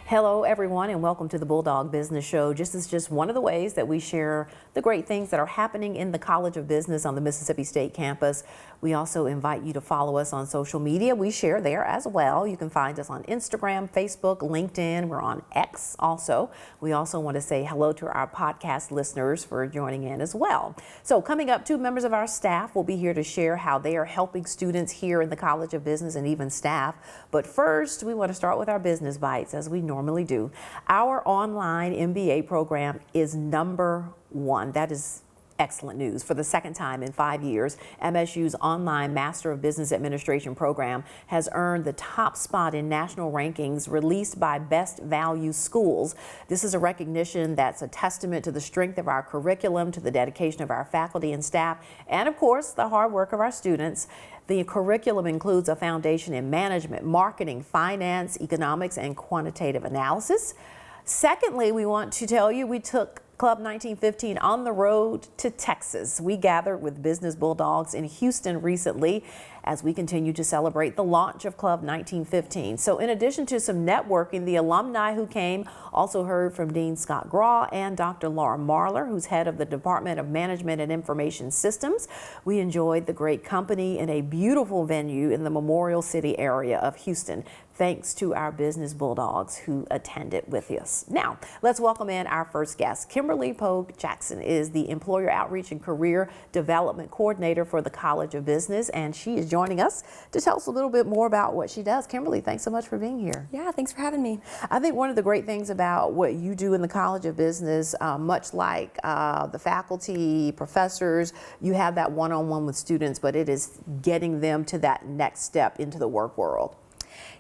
Hello everyone and welcome to the Bulldog Business Show. This is just one of the ways that we share the great things that are happening in the College of Business on the Mississippi State campus. We also invite you to follow us on social media. We share there as well. You can find us on Instagram, Facebook, LinkedIn. We're on X also. We also want to say hello to our podcast listeners for joining in as well. So coming up, 2 members of our staff will be here to share how they are helping students here in the College of Business and even staff. But first, we want to start with our business bites as we normally do. Our online MBA program is #1. That is excellent news. For the second time in 5 years, MSU's online Master of Business Administration program has earned the top spot in national rankings released by Best Value Schools. This is a recognition that's a testament to the strength of our curriculum, to the dedication of our faculty and staff, and of course, the hard work of our students. The curriculum includes a foundation in management, marketing, finance, economics, and quantitative analysis. Secondly, we want to tell you we took Club 1915 on the road to Texas. We gathered with Business Bulldogs in Houston recently as we continue to celebrate the launch of Club 1915. So in addition to some networking, the alumni who came also heard from Dean Scott Graw and Dr. Laura Marler, who's head of the Department of Management and Information Systems. We enjoyed the great company in a beautiful venue in the Memorial City area of Houston, thanks to our Business Bulldogs who attended with us. Now, let's welcome in our first guest. Kimberly Pogue Jackson is the Employer Outreach and Career Development Coordinator for the College of Business, and she is joining us to tell us a little bit more about what she does. Kimberly, thanks so much for being here. Yeah, thanks for having me. I think one of the great things about what you do in the College of Business, much like the faculty, professors, you have that one-on-one with students, but it is getting them to that next step into the work world.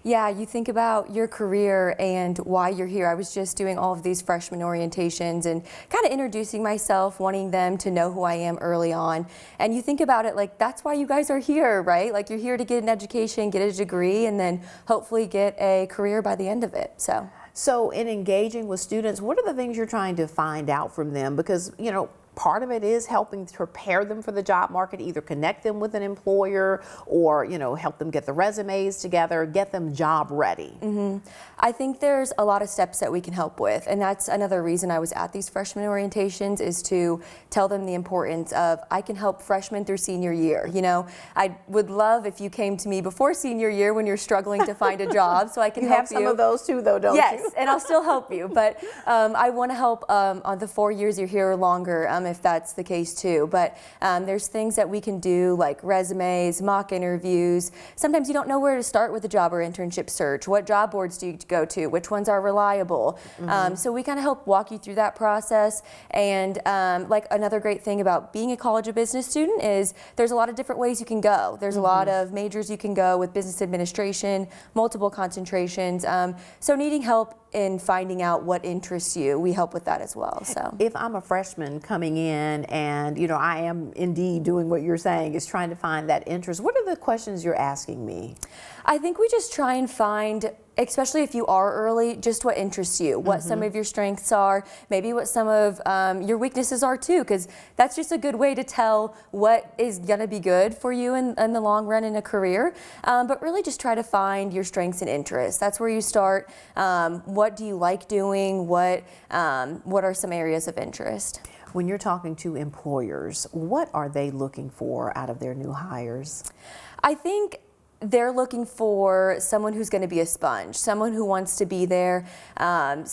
Yeah, you think about your career and why you're here. I was just doing all of these freshman orientations and kind of introducing myself, wanting them to know who I am early on. And you think about it like, that's why you guys are here, right? Like, you're here to get an education, get a degree, and then hopefully get a career by the end of it. So in engaging with students, what are the things you're trying to find out from them? Because, you know, part of it is helping to prepare them for the job market, either connect them with an employer or, you know, help them get the resumes together, get them job ready. I think there's a lot of steps that we can help with, and that's another reason I was at these freshman orientations, is to tell them the importance of I can help freshmen through senior year. You know, I would love if you came to me before senior year when you're struggling to find a job, so I can help you. You have some of those too, though, don't you? Yes, and I'll still help you, but I want to help on the 4 years you're here or longer, if that's the case too. But there's things that we can do like resumes, mock interviews. Sometimes you don't know where to start with a job or internship search. What job boards do you go to? Which ones are reliable? So we kind of help walk you through that process. And like another great thing about being a College of Business student is there's a lot of different ways you can go. There's a lot of majors you can go with business administration, multiple concentrations. So needing help in finding out what interests you, we help with that as well. So if I'm a freshman coming in and, you know, I am indeed doing what you're saying, is trying to find that interest, what are the questions you're asking me? I think we just try and find, especially if you are early, just what interests you, what some of your strengths are, maybe what some of your weaknesses are too, because that's just a good way to tell what is going to be good for you in the long run in a career. But really just try to find your strengths and interests. That's where you start. What do you like doing? What are some areas of interest? When you're talking to employers, what are they looking for out of their new hires? I think they're looking for someone who's going to be a sponge, someone who wants to be there. And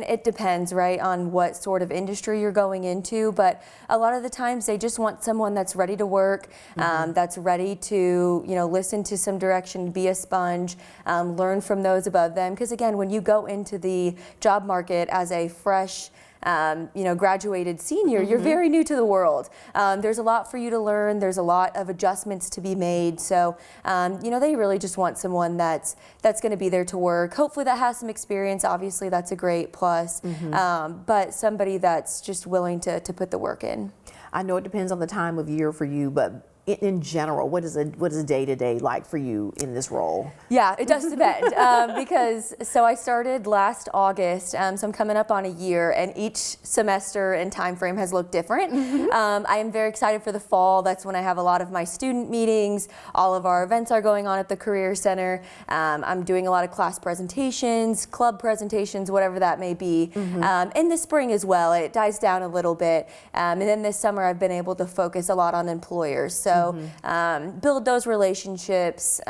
it depends, right, on what sort of industry you're going into. But a lot of the times they just want someone that's ready to work, that's ready to, you know, listen to some direction, be a sponge, learn from those above them. Because again, when you go into the job market as a fresh graduated senior, you're very new to the world. There's a lot for you to learn. There's a lot of adjustments to be made. So, they really just want someone that's going to be there to work. Hopefully that has some experience. Obviously that's a great plus. But somebody that's just willing to put the work in. I know it depends on the time of year for you, but in general, what is a day-to-day like for you in this role? Yeah, it does depend because I started last August, so I'm coming up on a year, and each semester and time frame has looked different. I am very excited for the fall. That's when I have a lot of my student meetings. All of our events are going on at the Career Center. I'm doing a lot of class presentations, club presentations, whatever that may be. In the spring as well, it dies down a little bit. And then this summer, I've been able to focus a lot on employers. So build those relationships.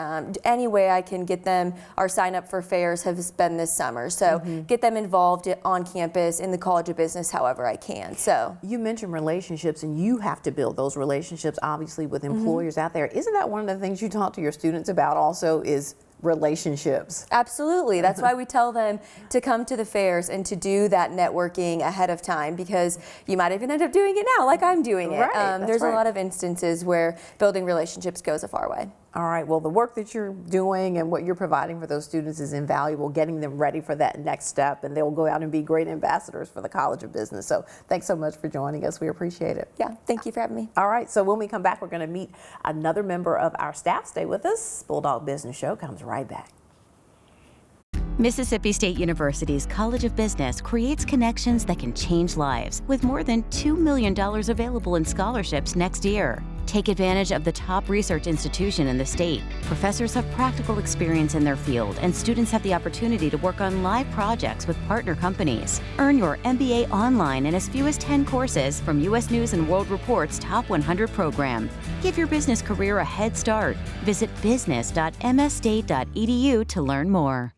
Any way I can get them, our sign up for fairs has been this summer. So get them involved on campus in the College of Business however I can. So you mentioned relationships, and you have to build those relationships obviously with employers out there. Isn't that one of the things you talk to your students about also is relationships? Absolutely. That's why we tell them to come to the fairs and to do that networking ahead of time, because you might even end up doing it now like I'm doing it. There's a lot of instances where building relationships goes a far way. All right, well, the work that you're doing and what you're providing for those students is invaluable, getting them ready for that next step, and they'll go out and be great ambassadors for the College of Business. So thanks so much for joining us. We appreciate it. Yeah, thank you for having me. All right, so when we come back, we're going to meet another member of our staff. Stay with us. Bulldog Business Show comes right back. Mississippi State University's College of Business creates connections that can change lives, with more than $2 million available in scholarships next year. Take advantage of the top research institution in the state. Professors have practical experience in their field, and students have the opportunity to work on live projects with partner companies. Earn your MBA online in as few as 10 courses from U.S. News & World Report's Top 100 program. Give your business career a head start. Visit business.msstate.edu to learn more.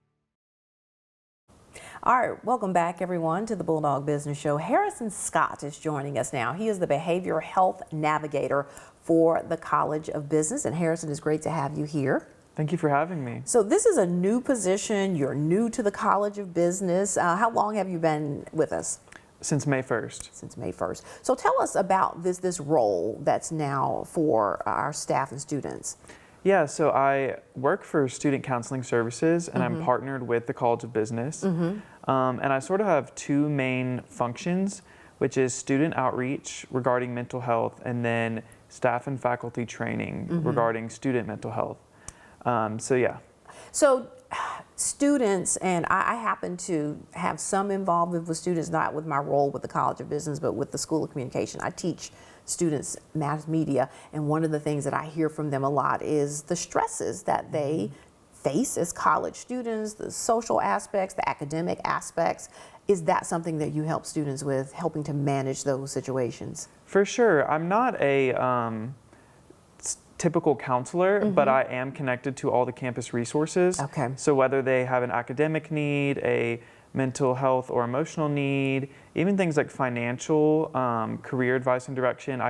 All right, welcome back, everyone, to the Bulldog Business Show. Harrison Scott is joining us now. He is the Behavioral Health Navigator for the College of Business. And Harrison, it's great to have you here. Thank you for having me. So this is a new position. You're new to the College of Business. How long have you been with us? Since May 1st. Since May 1st. So tell us about this role that's now for our staff and students. Yeah, so I work for Student Counseling Services, and I'm partnered with the College of Business. And I sort of have two main functions, which is student outreach regarding mental health, and then staff and faculty training regarding student mental health. So yeah. So students, and I happen to have some involvement with students, not with my role with the College of Business, but with the School of Communication. I teach students mass media, and one of the things that I hear from them a lot is the stresses that they face as college students, the social aspects, the academic aspects. Is that something that you help students with, helping to manage those situations? For sure. I'm not a typical counselor, but I am connected to all the campus resources. Okay. So whether they have an academic need, a mental health or emotional need, even things like financial, career advice and direction,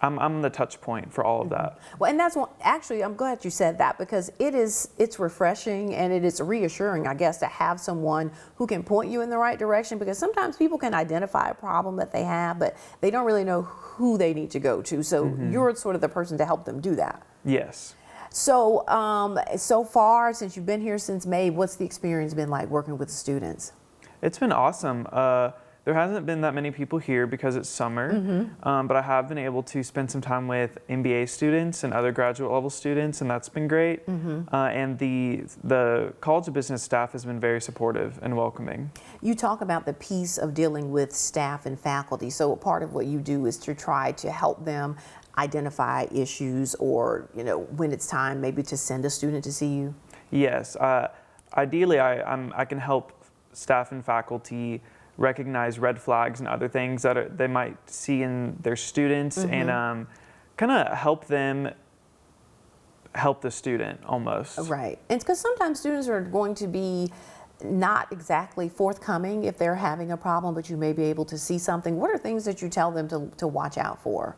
I'm the touch point for all of that. Well, and that's one, actually, I'm glad you said that, because it's refreshing and it is reassuring, I guess, to have someone who can point you in the right direction, because sometimes people can identify a problem that they have, but they don't really know who they need to go to. So you're sort of the person to help them do that. Yes. So, so far, since you've been here since May, what's the experience been like working with the students? It's been awesome. There hasn't been that many people here because it's summer, but I have been able to spend some time with MBA students and other graduate level students, and that's been great. And the College of Business staff has been very supportive and welcoming. You talk about the piece of dealing with staff and faculty. So part of what you do is to try to help them identify issues, or when it's time maybe to send a student to see you. Yes, ideally I can help staff and faculty recognize red flags and other things that they might see in their students, and kind of help them help the student almost. Right, and because sometimes students are going to be not exactly forthcoming if they're having a problem, but you may be able to see something. What are things that you tell them to watch out for?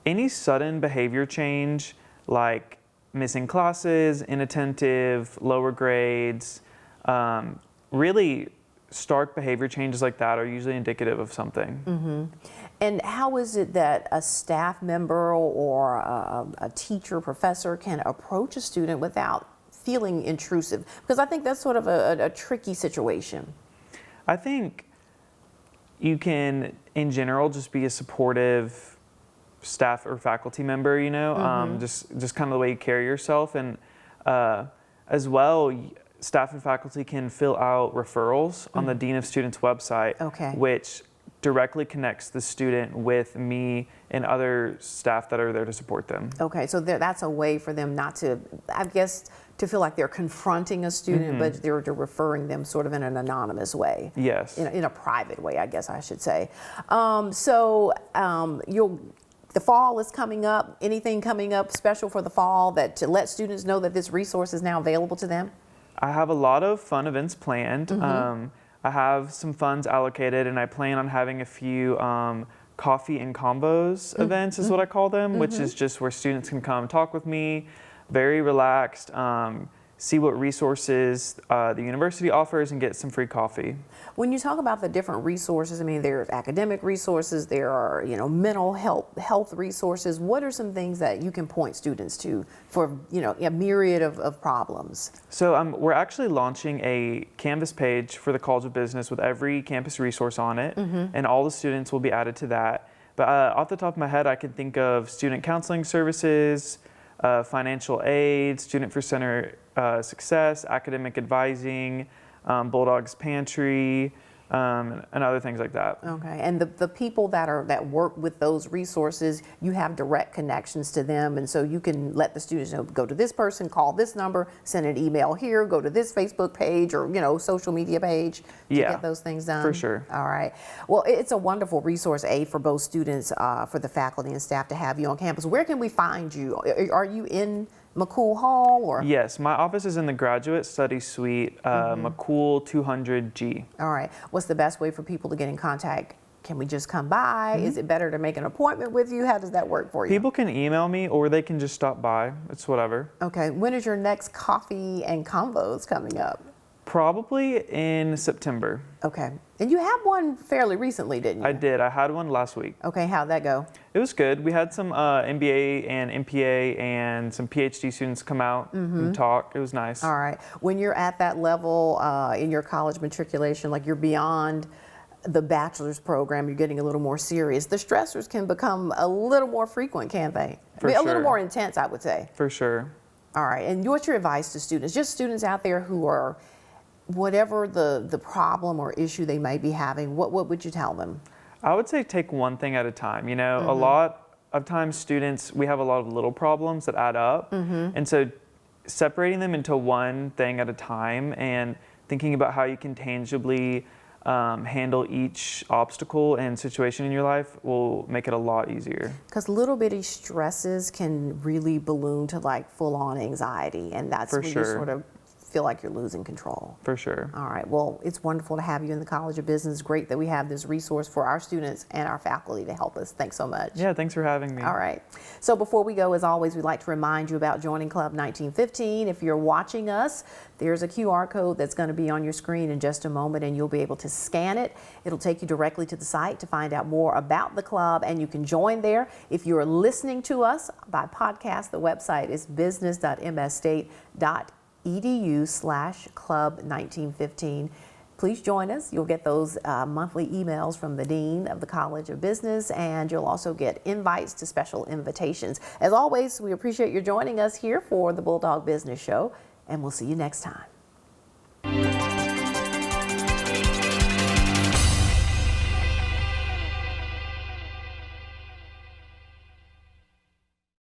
Any sudden behavior change, like missing classes, inattentive, lower grades, really stark behavior changes like that are usually indicative of something. And how is it that a staff member or a teacher, professor can approach a student without feeling intrusive? Because I think that's sort of a tricky situation. I think you can, in general, just be a supportive staff or faculty member, you know, just kind of the way you carry yourself. And as well, staff and faculty can fill out referrals on the Dean of Students website, which directly connects the student with me and other staff that are there to support them. Okay, so that's a way for them not to, I guess, to feel like they're confronting a student, but they're referring them sort of in an anonymous way. Yes. In a private way, I guess I should say. The fall is coming up. Anything coming up special for the fall to let students know that this resource is now available to them? I have a lot of fun events planned. I have some funds allocated, and I plan on having a few coffee and Convos events is what I call them, which is just where students can come talk with me, very relaxed, see what resources the university offers, and get some free coffee. When you talk about the different resources, I mean, there's academic resources, there are, you know, mental health resources. What are some things that you can point students to for, you know, a myriad of problems? So we're actually launching a Canvas page for the College of Business with every campus resource on it, and all the students will be added to that. But off the top of my head, I can think of student counseling services, financial aid, Student for Center Success, academic advising, Bulldog's Pantry, and other things like that. Okay, and the people that work with those resources, you have direct connections to them, and so you can let the students know, go to this person, call this number, send an email here, go to this Facebook page or, you know, social media page to get those things done. For sure. All right. Well, it's a wonderful resource aid for both students, for the faculty and staff to have you on campus. Where can we find you? Are you in McCool Hall or? Yes, my office is in the Graduate Study Suite, McCool 200G. All right. What's the best way for people to get in contact? Can we just come by? Is it better to make an appointment with you? How does that work for you? People can email me or they can just stop by. It's whatever. Okay. When is your next coffee and Convos coming up? Probably in September. Okay. And you had one fairly recently, didn't you? I did. I had one last week. Okay. How'd that go? It was good. We had some MBA and MPA and some PhD students come out and talk. It was nice. All right. When you're at that level in your college matriculation, like you're beyond the bachelor's program, you're getting a little more serious. The stressors can become a little more frequent, can't they? For A little sure. more intense, I would say. For sure. All right. And what's your advice to students? Just students out there who are, whatever the problem or issue they may be having, what would you tell them? I would say take one thing at a time. You know, a lot of times students, we have a lot of little problems that add up. And so separating them into one thing at a time and thinking about how you can tangibly handle each obstacle and situation in your life will make it a lot easier. Because little bitty stresses can really balloon to like full-on anxiety, and that's when you sort of feel like you're losing control. For sure. All right. Well, it's wonderful to have you in the College of Business. Great that we have this resource for our students and our faculty to help us. Thanks so much. Yeah, thanks for having me. All right. So before we go, as always, we'd like to remind you about joining Club 1915. If you're watching us, there's a QR code that's going to be on your screen in just a moment, and you'll be able to scan it. It'll take you directly to the site to find out more about the club, and you can join there. If you're listening to us by podcast, the website is business.msstate.edu/club1915. Please join us. You'll get those monthly emails from the Dean of the College of Business, and you'll also get invites to special invitations. As always, we appreciate you joining us here for the Bulldog Business Show, and we'll see you next time.